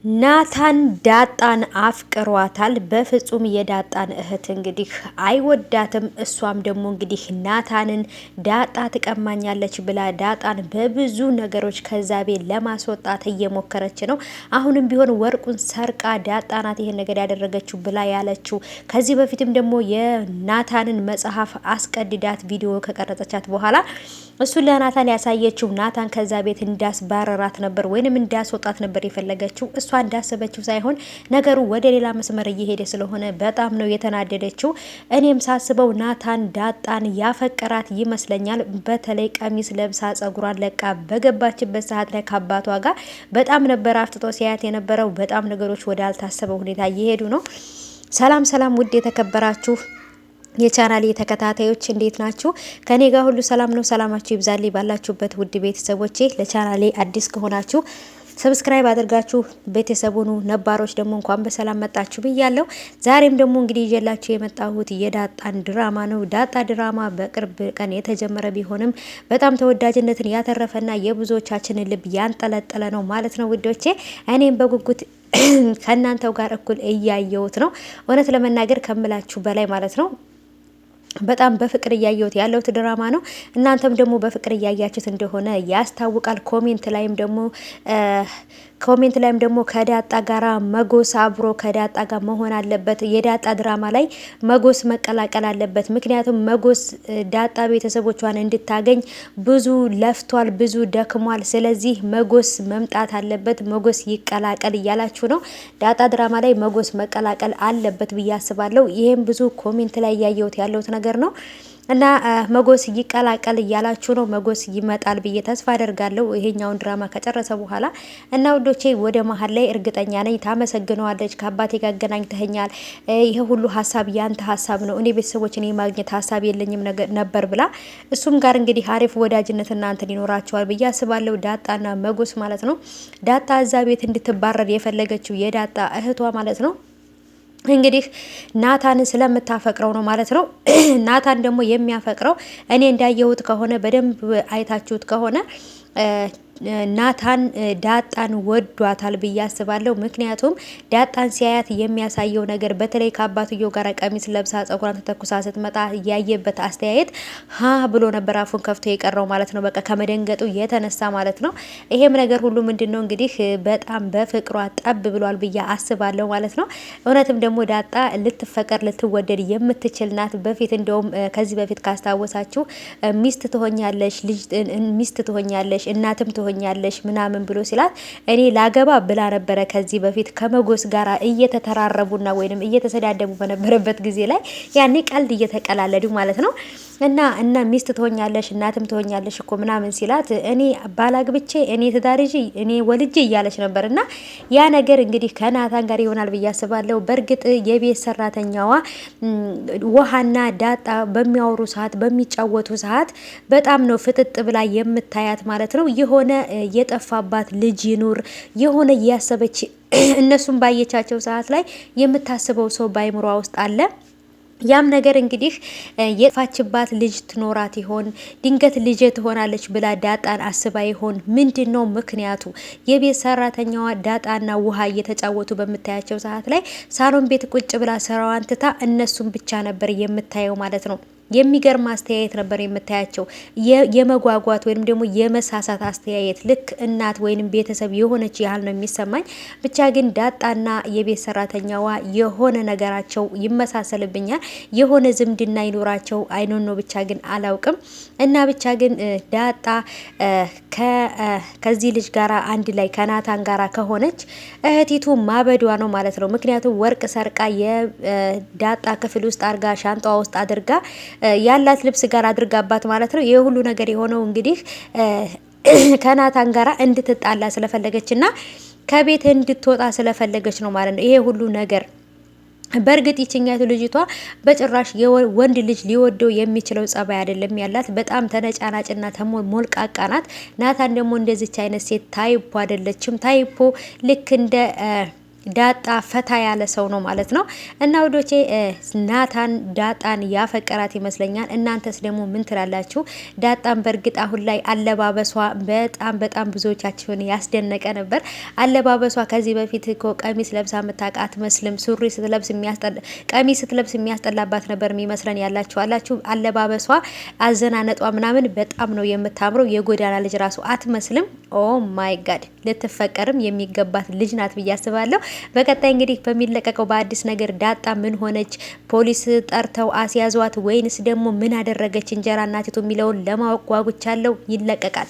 ናታን ዳጣን አፍቅሯታል። በፍጹም የዳጣን እህት እንግዲህ አይወዳትም። እሷም ደግሞ እንግዲህ ናታንን ዳጣ ትቀማኛለች ብላ ዳጣን በብዙ ነገሮች ከዛ ቤት ለማስወጣት እየሞከረች ነው። አሁንም ቢሆን ወርቁን ሰርቃ ዳጣ ናት ይሄን ነገር ያደረገችው ብላ ያለችው። ከዚህ በፊትም ደግሞ የናታንን መጽሐፍ አስቀድዳት ቪዲዮ ከቀረጸቻት በኋላ እሱን ለናታን ያሳየችው ናታን ከዛ ቤት እንዳስባረራት ነበር ወይንም እንዳስወጣት ነበር የፈለገችው። እሷ እንዳሰበችው ሳይሆን ነገሩ ወደ ሌላ መስመር እየሄደ ስለሆነ በጣም ነው የተናደደችው። እኔም ሳስበው ናታን ዳጣን ያፈቀራት ይመስለኛል። በተለይ ቀሚስ ለብሳ ጸጉሯን ለቃ በገባችበት ሰዓት ላይ ከአባቷ ጋር በጣም ነበር አፍጥጦ ሲያያት የነበረው። በጣም ነገሮች ወደ አልታሰበው ሁኔታ እየሄዱ ነው። ሰላም ሰላም፣ ውድ የተከበራችሁ የቻናሌ ተከታታዮች እንዴት ናችሁ? ከኔ ጋር ሁሉ ሰላም ነው። ሰላማችሁ ይብዛልኝ ባላችሁበት ውድ ቤተሰቦቼ። ለቻናሌ አዲስ ከሆናችሁ ሰብስክራይብ አድርጋችሁ ቤተሰቡኑ፣ ነባሮች ደግሞ እንኳን በሰላም መጣችሁ ብያለሁ። ዛሬም ደግሞ እንግዲህ ይዤላችሁ የመጣሁት የዳጣን ድራማ ነው። ዳጣ ድራማ በቅርብ ቀን የተጀመረ ቢሆንም በጣም ተወዳጅነትን ያተረፈና የብዙዎቻችንን ልብ ያንጠለጠለ ነው ማለት ነው ውዶቼ። እኔም በጉጉት ከእናንተው ጋር እኩል እያየሁት ነው። እውነት ለመናገር ከምላችሁ በላይ ማለት ነው። በጣም በፍቅር እያየሁት ያለሁት ድራማ ነው። እናንተም ደግሞ በፍቅር እያያችሁት እንደሆነ ያስታውቃል። ኮሜንት ላይም ደግሞ ከዳጣ ጋራ መጎስ አብሮ ከዳጣ ጋር መሆን አለበት። የዳጣ ድራማ ላይ መጎስ መቀላቀል አለበት። ምክንያቱም መጎስ ዳጣ ቤተሰቦቿን እንድታገኝ ብዙ ለፍቷል፣ ብዙ ደክሟል። ስለዚህ መጎስ መምጣት አለበት፣ መጎስ ይቀላቀል እያላችሁ ነው። ዳጣ ድራማ ላይ መጎስ መቀላቀል አለበት ብዬ አስባለሁ። ይሄም ብዙ ኮሜንት ላይ እያየሁት ያለሁት ነገር ነው እና መጎስ ይቀላቀል እያላችሁ ነው። መጎስ ይመጣል ብዬ ተስፋ አደርጋለሁ ይሄኛውን ድራማ ከጨረሰ በኋላ እና ውዶቼ፣ ወደ መሀል ላይ እርግጠኛ ነኝ ታመሰግነዋለች። ከአባቴ ጋር አገናኝተኸኛል፣ ይሄ ሁሉ ሀሳብ ያንተ ሀሳብ ነው፣ እኔ ቤተሰቦችን የማግኘት ሀሳብ የለኝም ነበር ብላ እሱም ጋር እንግዲህ አሪፍ ወዳጅነት እናንተ ሊኖራቸዋል ብዬ አስባለሁ። ዳጣና መጎስ ማለት ነው። ዳጣ እዛ ቤት እንድትባረር የፈለገችው የዳጣ እህቷ ማለት ነው እንግዲህ ናታንን ስለምታፈቅረው ነው ማለት ነው። ናታን ደግሞ የሚያፈቅረው እኔ እንዳየሁት ከሆነ በደንብ አይታችሁት ከሆነ ናታን ዳጣን ወዷታል ብዬ አስባለሁ። ምክንያቱም ዳጣን ሲያያት የሚያሳየው ነገር በተለይ ከአባትየው ጋር ቀሚስ ለብሳ ጸጉሯን ተተኩሳ ስትመጣ ያየበት አስተያየት ሀ ብሎ ነበር አፉን ከፍቶ የቀረው ማለት ነው። በቃ ከመደንገጡ የተነሳ ማለት ነው። ይሄም ነገር ሁሉ ምንድነው እንግዲህ በጣም በፍቅሯ ጠብ ብሏል ብዬ አስባለሁ ማለት ነው። እውነትም ደግሞ ዳጣ ልትፈቀር ልትወደድ የምትችል ናት። በፊት እንደውም ከዚህ በፊት ካስታወሳችሁ ሚስት ትሆኛለሽ፣ ልጅ ሚስት ትሆኛለሽ፣ እናትም ትሆኛለሽ ምናምን ብሎ ሲላት እኔ ላገባ ብላ ነበረ። ከዚህ በፊት ከመጎስ ጋራ እየተተራረቡና ወይንም እየተሰዳደቡ በነበረበት ጊዜ ላይ ያኔ ቀልድ እየተቀላለዱ ማለት ነው እና ሚስት ትሆኛለሽ እናትም ትሆኛለሽ እኮ ምናምን ሲላት እኔ ባላግብቼ እኔ ትዳርጂ እኔ ወልጄ እያለች ነበር። እና ያ ነገር እንግዲህ ከናታን ጋር ይሆናል ብዬ አስባለሁ። በእርግጥ የቤት ሰራተኛዋ ውሃና ዳጣ በሚያወሩ ሰዓት በሚጫወቱ ሰዓት በጣም ነው ፍጥጥ ብላ የምታያት ማለት ነው። የሆነ የጠፋባት ልጅ ይኑር የሆነ እያሰበች እነሱም ባየቻቸው ሰዓት ላይ የምታስበው ሰው ባይምሯ ውስጥ አለ። ያም ነገር እንግዲህ የጠፋችባት ልጅ ትኖራት ይሆን? ድንገት ልጅ ትሆናለች ብላ ዳጣን አስባ ይሆን? ምንድነው ምክንያቱ? የቤት ሰራተኛዋ ዳጣና ውሃ እየተጫወቱ በምታያቸው ሰዓት ላይ ሳሎን ቤት ቁጭ ብላ ስራዋን ትታ እነሱም ብቻ ነበር የምታየው ማለት ነው። የሚገርም አስተያየት ነበር የምታያቸው። የመጓጓት ወይም ደግሞ የመሳሳት አስተያየት ልክ እናት ወይም ቤተሰብ የሆነች ያህል ነው የሚሰማኝ። ብቻ ግን ዳጣና የቤት ሰራተኛዋ የሆነ ነገራቸው ይመሳሰልብኛል። የሆነ ዝምድና ይኖራቸው አይኖን ነው ብቻ ግን አላውቅም። እና ብቻ ግን ዳጣ ከዚህ ልጅ ጋራ አንድ ላይ ከናታን ጋራ ከሆነች እህቲቱ ማበዷ ነው ማለት ነው። ምክንያቱም ወርቅ ሰርቃ የዳጣ ክፍል ውስጥ አድርጋ ሻንጣዋ ውስጥ አድርጋ ያላት ልብስ ጋር አድርጋባት ማለት ነው። ይሄ ሁሉ ነገር የሆነው እንግዲህ ከናታን ጋራ እንድትጣላ ስለፈለገች እና ከቤት እንድትወጣ ስለፈለገች ነው ማለት ነው። ይሄ ሁሉ ነገር በእርግጥ ይችኛቱ ልጅቷ በጭራሽ የወንድ ልጅ ሊወደው የሚችለው ጸባይ አይደለም ያላት። በጣም ተነጫናጭና ሞልቃቃ ናት። ናታን ደግሞ እንደዚች አይነት ሴት ታይፖ አይደለችም። ታይፖ ልክ እንደ ዳጣ ፈታ ያለ ሰው ነው ማለት ነው። እና ወዶቼ ናታን ዳጣን ያፈቀራት ይመስለኛል። እናንተስ ደግሞ ምን ትላላችሁ? ዳጣን በእርግጥ አሁን ላይ አለባበሷ በጣም ብዙዎቻችሁን ያስደነቀ ነበር። አለባበሷ ከዚህ በፊት እኮ ቀሚስ ለብሳ የምታውቅ አትመስልም። ሱሪ ስትለብስ ቀሚስ ስትለብስ የሚያስጠላባት ነበር የሚመስለን ያላችሁ አላችሁ። አለባበሷ አዘናነጧ ምናምን በጣም ነው የምታምረው። የጎዳና ልጅ ራሱ አትመስልም። ኦ ማይ ጋድ ልትፈቀርም የሚገባት ልጅ ናት ብዬ አስባለሁ። በቀጣይ እንግዲህ በሚለቀቀው በአዲስ ነገር ዳጣ ምን ሆነች፣ ፖሊስ ጠርተው አስያዟት ወይንስ ደግሞ ምን አደረገች እንጀራ እናቲቱ የሚለውን ለማወቅ ጓጉቻለሁ። ይለቀቃል።